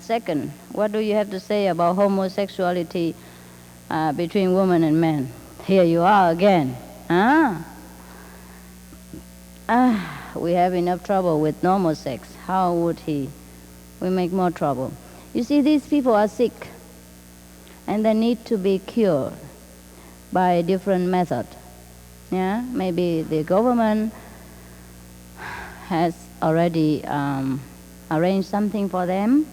Second, what do you have to say about homosexuality between women and men? Here you are again. We have enough trouble with normal sex. How would we make more trouble? You see, these people are sick, and they need to be cured by different method. Yeah, maybe the government has already arranged something for them.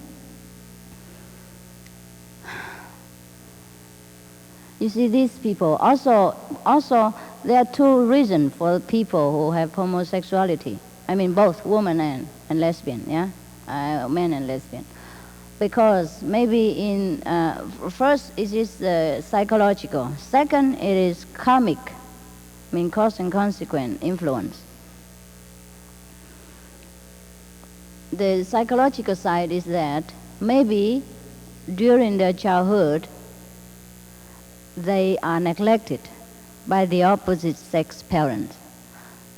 You see, these people also there are two reasons for people who have homosexuality. I mean, both women and lesbian, yeah, men and lesbian. Because maybe in first it is psychological. Second, it is karmic. I mean, cause and consequence influence. The psychological side is that maybe during their childhood they are neglected by the opposite sex parent.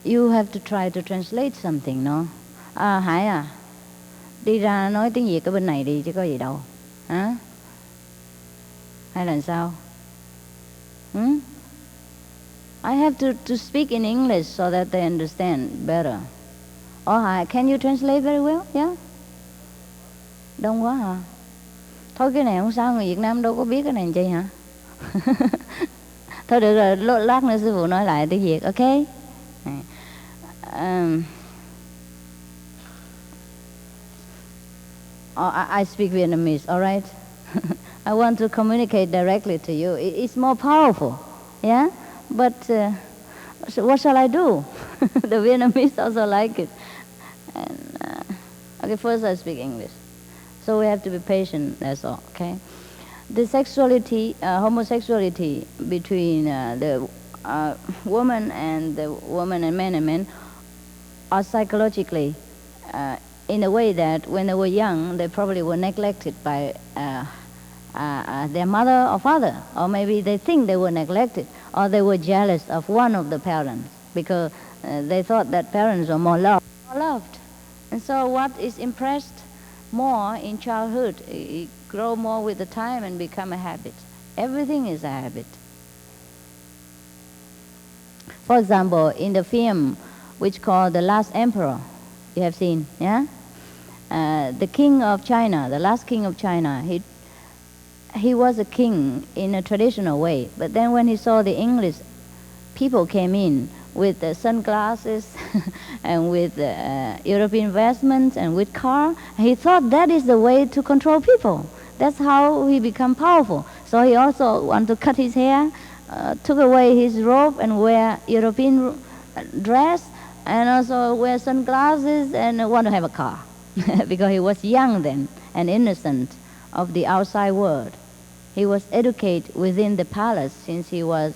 You have to try to translate something, no? Hải à, đi ra nói tiếng Việt ở bên này đi chứ có gì đâu. Hả? Hay là sao? I have to speak in English so that they understand better. Oh, Hải, can you translate very well? Yeah? Đông quá hả? Thôi cái này không sao, người Việt Nam đâu có biết cái này chi hả? Thôi được rồi, lát nữa sư phụ nói lại tiếng Việt, ok? I speak Vietnamese, all right? I want to communicate directly to you. It's more powerful, yeah? But so what shall I do? The Vietnamese also like it. And, okay, first I speak English. So we have to be patient, that's all, okay? The sexuality, homosexuality between the woman and men are psychologically in a way that when they were young, they probably were neglected by their mother or father, or maybe they think they were neglected, or they were jealous of one of the parents because they thought that parents were more loved. And so what is impressed more in childhood, it grow more with the time and become a habit. Everything is a habit. For example, in the film which called The Last Emperor, you have seen, yeah? The king of China, the last king of China, he was a king in a traditional way, but then when he saw the English people came in with sunglasses and with European vestments and with car, he thought that is the way to control people. That's how he become powerful. So he also wanted to cut his hair, took away his robe and wear European dress, and also wear sunglasses and want to have a car because he was young then and innocent of the outside world. He was educated within the palace since he was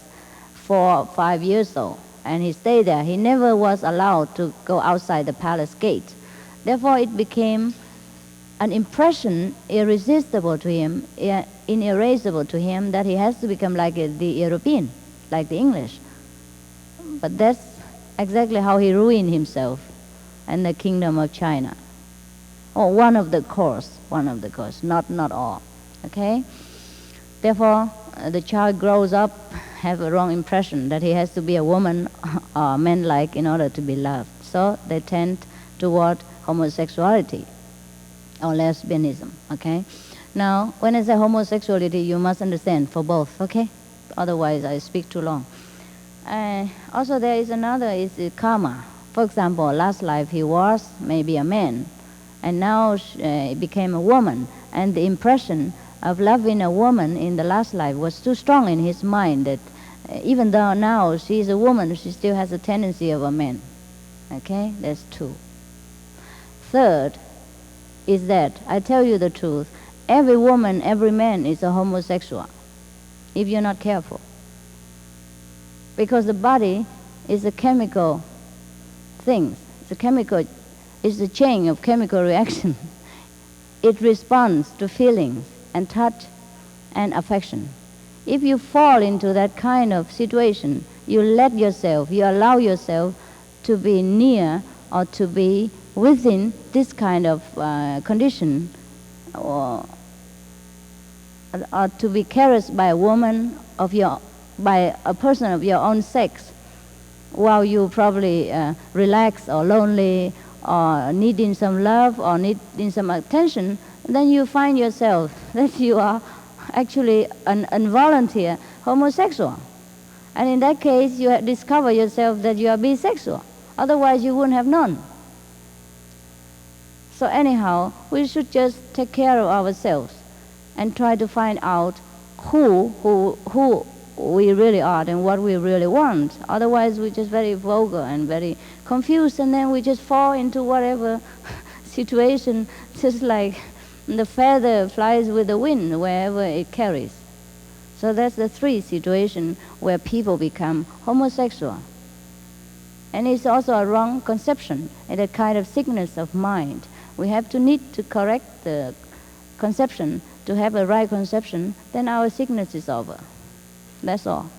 4 or 5 years old, and he stayed there. He never was allowed to go outside the palace gate. Therefore, it became an impression irresistible to him, inerasable to him, that he has to become like the European, like the English. But that's exactly how he ruined himself and the kingdom of China. Or one of the course, not all, okay? Therefore, the child grows up, have a wrong impression that he has to be a woman or man-like in order to be loved. So they tend toward homosexuality or lesbianism, okay? Now, when I say homosexuality, you must understand for both, okay? Otherwise, I speak too long. Also, there is another, is karma. For example, last life he was maybe a man, and now he became a woman, and the impression of loving a woman in the last life was too strong in his mind that even though now she is a woman, she still has a tendency of a man. Okay, that's two. Third is that, I tell you the truth, every woman, every man is a homosexual if you're not careful. Because the body is a chemical thing. It's a chain of chemical reaction. It responds to feelings and touch and affection. If you fall into that kind of situation, you allow yourself to be near or to be within this kind of condition, or to be caressed by a woman by a person of your own sex, while you probably relaxed or lonely or needing some love or needing some attention, then you find yourself that you are actually an involuntary homosexual. And in that case, you discover yourself that you are bisexual. Otherwise, you wouldn't have known. So anyhow, we should just take care of ourselves and try to find out who we really are and what we really want. Otherwise, we're just very vulgar and very confused, and then we just fall into whatever situation, just like the feather flies with the wind wherever it carries. So that's the three situations where people become homosexual. And it's also a wrong conception and a kind of sickness of mind. We have to need to correct the conception to have a right conception, then our sickness is over. That's all.